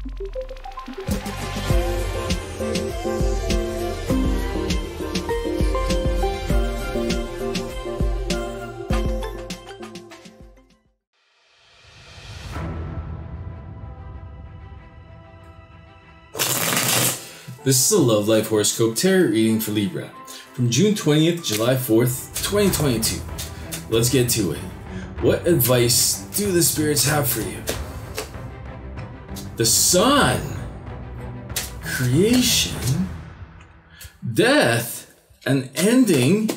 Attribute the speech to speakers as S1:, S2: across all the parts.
S1: This is a Love Life Horoscope Tarot reading for Libra from June 20th, July 4th, 2022. Let's get to it. What advice do the spirits have for you? The Sun, creation, death, an ending,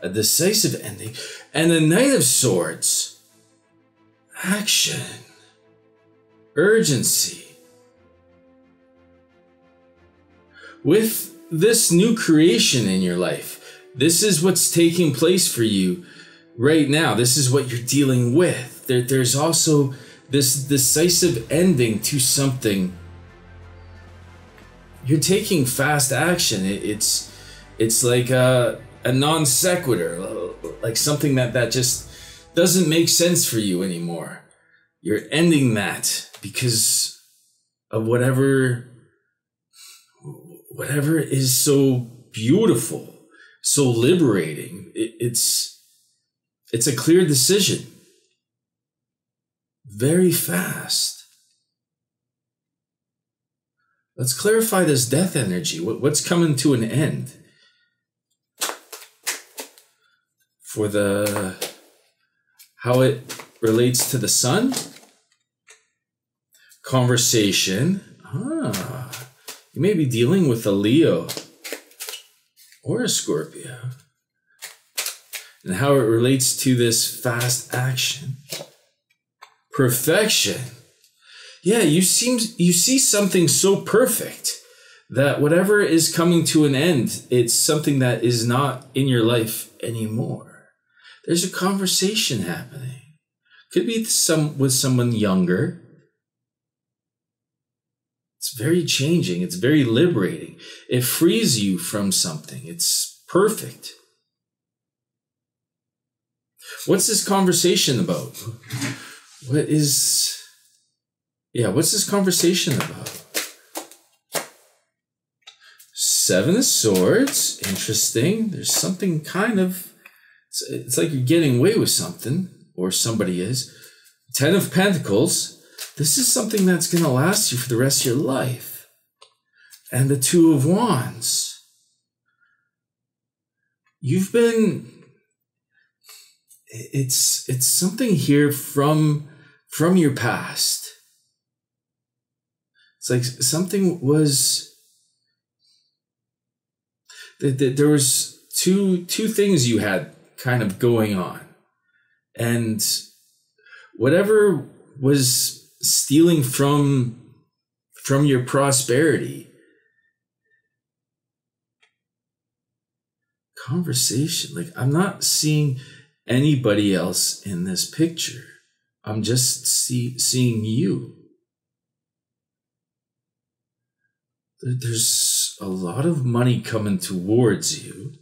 S1: a decisive ending, and the Knight of Swords, action, urgency. With this new creation in your life, this is what's taking place for you right now. This is what you're dealing with. There's also this decisive ending to something. You're taking fast action. It's like a non sequitur, like something that just doesn't make sense for you anymore. You're ending that because of whatever is so beautiful, so liberating. It's a clear decision. Very fast. Let's clarify this death energy. What's coming to an end? For how it relates to the Sun? Conversation. You may be dealing with a Leo or a Scorpio. And how it relates to this fast action. Perfection. Yeah, you see something so perfect that whatever is coming to an end, it's something that is not in your life anymore. There's a conversation happening. Could be with someone younger. It's very changing. It's very liberating. It frees you from something. It's perfect. What's this conversation about? What's this conversation about? Seven of Swords. Interesting. There's something it's like you're getting away with something, or somebody is. Ten of Pentacles. This is something that's going to last you for the rest of your life. And the Two of Wands. It's something here from your past. It's like something there was two things you had kind of going on. And whatever was stealing from your prosperity. Conversation. Like, I'm not seeing anybody else in this picture. I'm just seeing you. There's a lot of money coming towards you.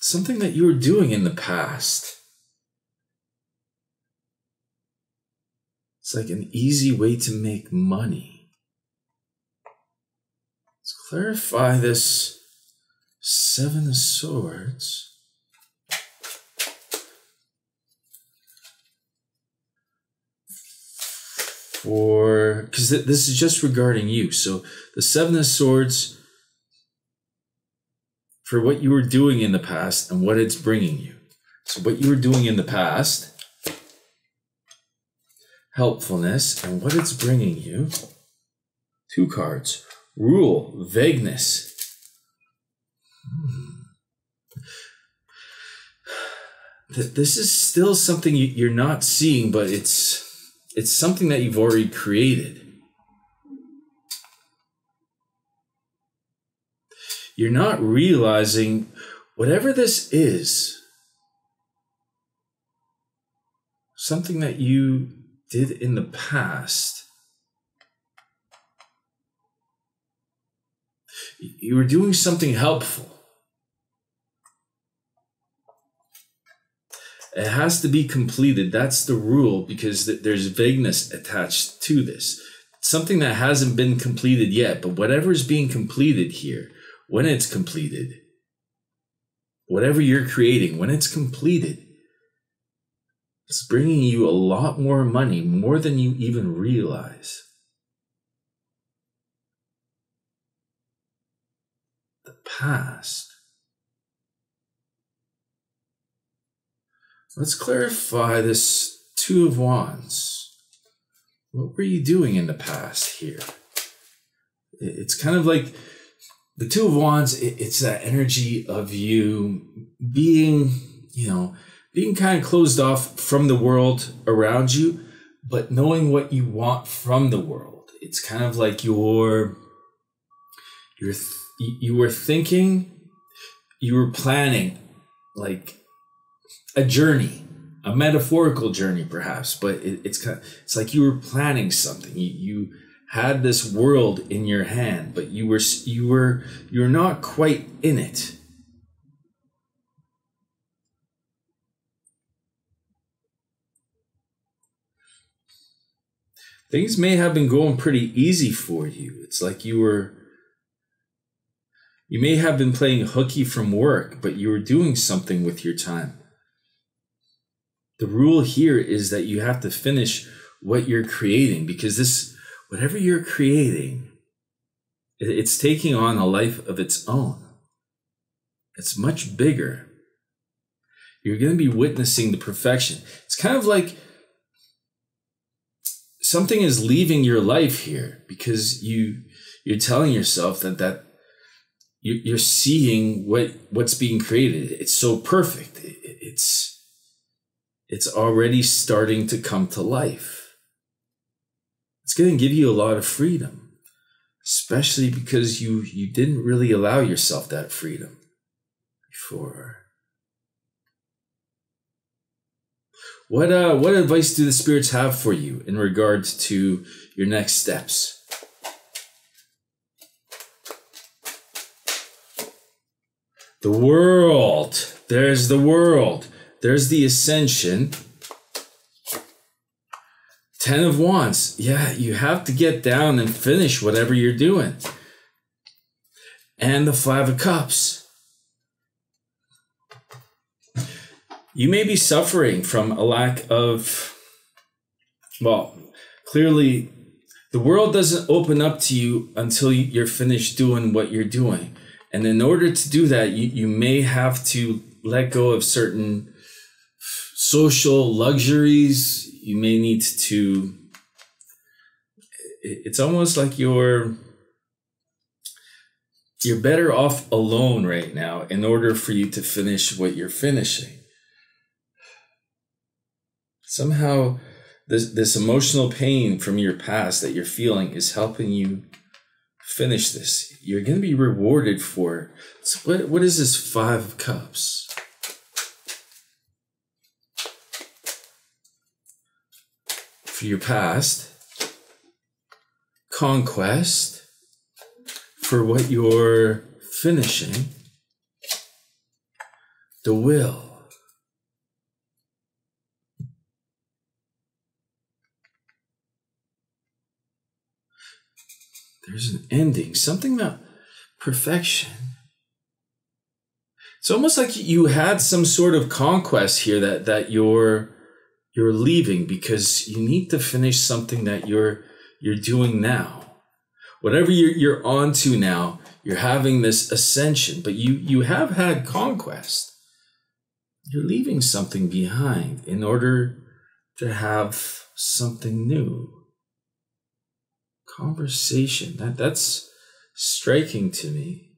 S1: Something that you were doing in the past. It's like an easy way to make money. Let's clarify this Seven of Swords. Because this is just regarding you. So the Seven of Swords, for what you were doing in the past and what it's bringing you. So what you were doing in the past, helpfulness, and what it's bringing you. Two cards. Rule, vagueness. This is still something you're not seeing, but it's something that you've already created. You're not realizing whatever this is, something that you did in the past. You were doing something helpful. It has to be completed. That's the rule, because there's vagueness attached to this. Something that hasn't been completed yet, but whatever is being completed here, when it's completed, whatever you're creating, when it's completed, it's bringing you a lot more money, more than you even realize. The past. Let's clarify this Two of Wands. What were you doing in the past here? It's kind of like the Two of Wands, it's that energy of you being, being kind of closed off from the world around you, but knowing what you want from the world. It's kind of like you were thinking, you were planning like a journey, a metaphorical journey perhaps, but it's like you were planning something. You had this world in your hand, but you're not quite in it. Things may have been going pretty easy for you. It's like you may have been playing hooky from work, but you were doing something with your time. The rule here is that you have to finish what you're creating, because whatever you're creating, it's taking on a life of its own. It's much bigger. You're going to be witnessing the perfection. It's kind of like something is leaving your life here, because you're telling yourself that you're seeing what's being created. It's so perfect. It's already starting to come to life. It's going to give you a lot of freedom, especially because you didn't really allow yourself that freedom before. What advice do the spirits have for you in regards to your next steps? The world. There's the world. There's the ascension. 10 of Wands. Yeah, you have to get down and finish whatever you're doing. And the 5 of Cups. You may be suffering from a lack of, clearly the world doesn't open up to you until you're finished doing what you're doing. And in order to do that, you may have to let go of certain social luxuries. You may need to, it's almost like you're better off alone right now in order for you to finish what you're finishing. Somehow this emotional pain from your past that you're feeling is helping you finish this. You're going to be rewarded for it. So what is this 5 of Cups? For your past, conquest, for what you're finishing, the will. There's an ending, something about perfection. It's almost like you had some sort of conquest here that you're leaving, because you need to finish something that you're doing now. Whatever you're on to now, you're having this ascension, but you have had conquest. You're leaving something behind in order to have something new. Conversation, that's striking to me.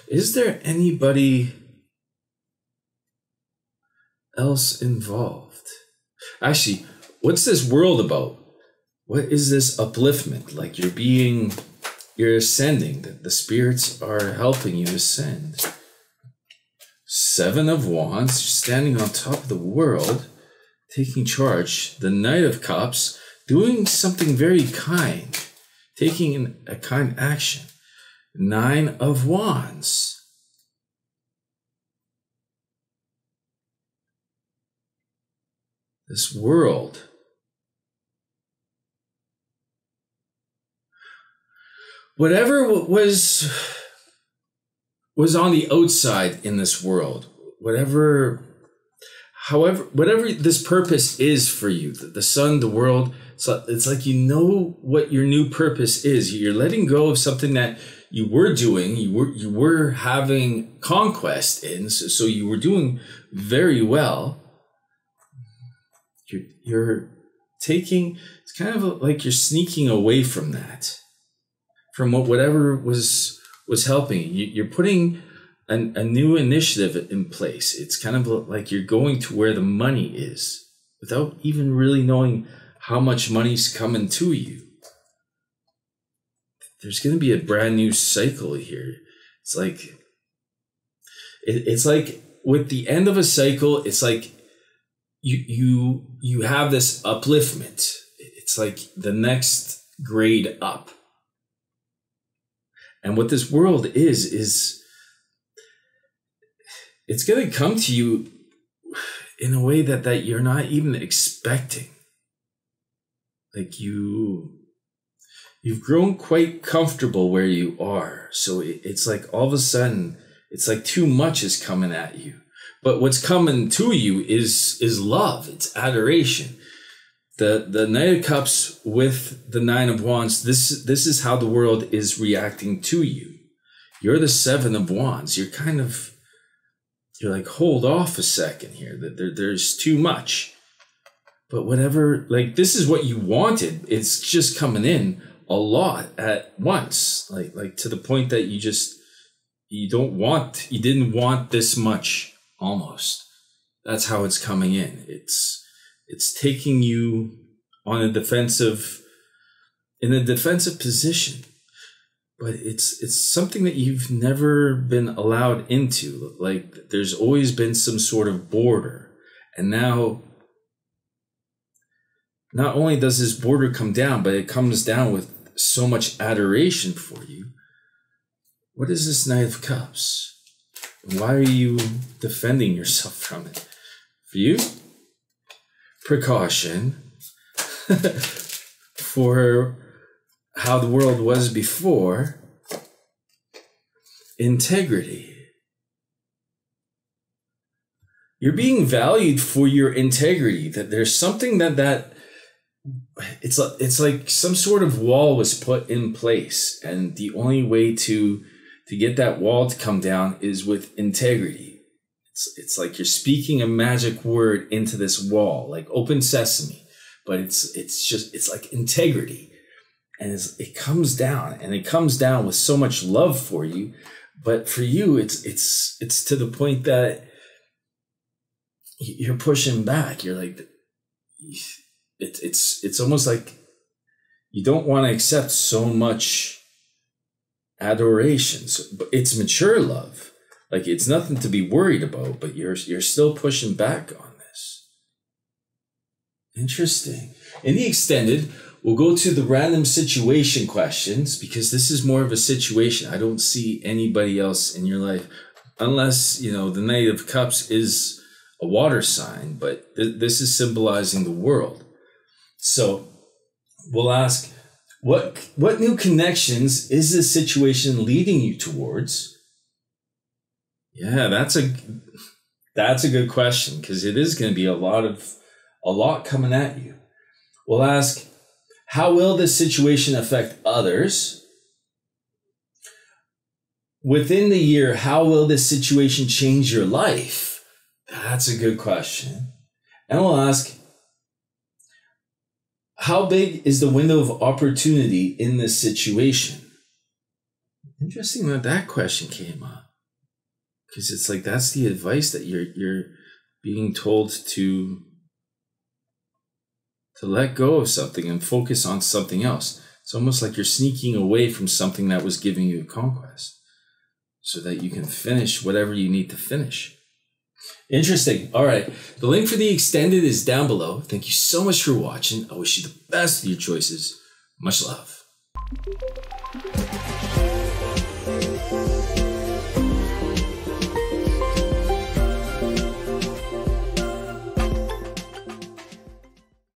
S1: Is there anybody else involved? Actually, what's this world about? What is this upliftment? Like you're ascending, that the spirits are helping you ascend. 7 of Wands, standing on top of the world, taking charge. The Knight of Cups, doing something very kind, taking a kind action. Nine of Wands. This world. Whatever was on the outside in this world, whatever this purpose is for you, the sun, the world, it's like you know what your new purpose is. You're letting go of something that you were doing, you were having conquest in, so you were doing very well. You're taking, it's kind of like you're sneaking away from that, from whatever was helping you. You're putting a new initiative in place. It's kind of like you're going to where the money is without even really knowing how much money's coming to you. There's going to be a brand new cycle here. It's like with the end of a cycle, it's like you have this upliftment. It's like the next grade up. And what this world is it's going to come to you in a way that you're not even expecting. Like you've grown quite comfortable where you are. So it's like all of a sudden, it's like too much is coming at you. But what's coming to you is love. It's adoration. The Knight of Cups with the Nine of Wands, this is how the world is reacting to you. You're the Seven of Wands. You're like, hold off a second here. There's too much. But whatever, like, this is what you wanted. It's just coming in a lot at once. Like to the point that you didn't want this much almost. That's how it's coming in. It's taking you in a defensive position. But it's something that you've never been allowed into. Like there's always been some sort of border. And now, not only does this border come down, but it comes down with so much adoration for you. What is this Knight of Cups? Why are you defending yourself from it? For you, precaution for how the world was before. Integrity. You're being valued for your integrity. That there's something that it's like some sort of wall was put in place, and the only way to get that wall to come down is with integrity. It's like you're speaking a magic word into this wall, like open sesame, but it's like integrity. And it comes down, and it comes down with so much love for you. But for you, it's to the point that you're pushing back. You're like, it's almost like you don't want to accept so much adoration. But it's mature love. Like it's nothing to be worried about, but you're still pushing back on this. Interesting. In the extended, we'll go to the random situation questions, because this is more of a situation. I don't see anybody else in your life, unless, the Knight of Cups is a water sign, but this is symbolizing the world. So we'll ask, what new connections is this situation leading you towards? Yeah, that's a good question, because it is going to be a lot coming at you. We'll ask, how will this situation affect others? Within the year, how will this situation change your life? That's a good question. And we'll ask, how big is the window of opportunity in this situation? Interesting that question came up, because it's like that's the advice that you're being told to let go of something and focus on something else. It's almost like you're sneaking away from something that was giving you a conquest so that you can finish whatever you need to finish. Interesting. All right. The link for the extended is down below. Thank you so much for watching. I wish you the best of your choices. Much love.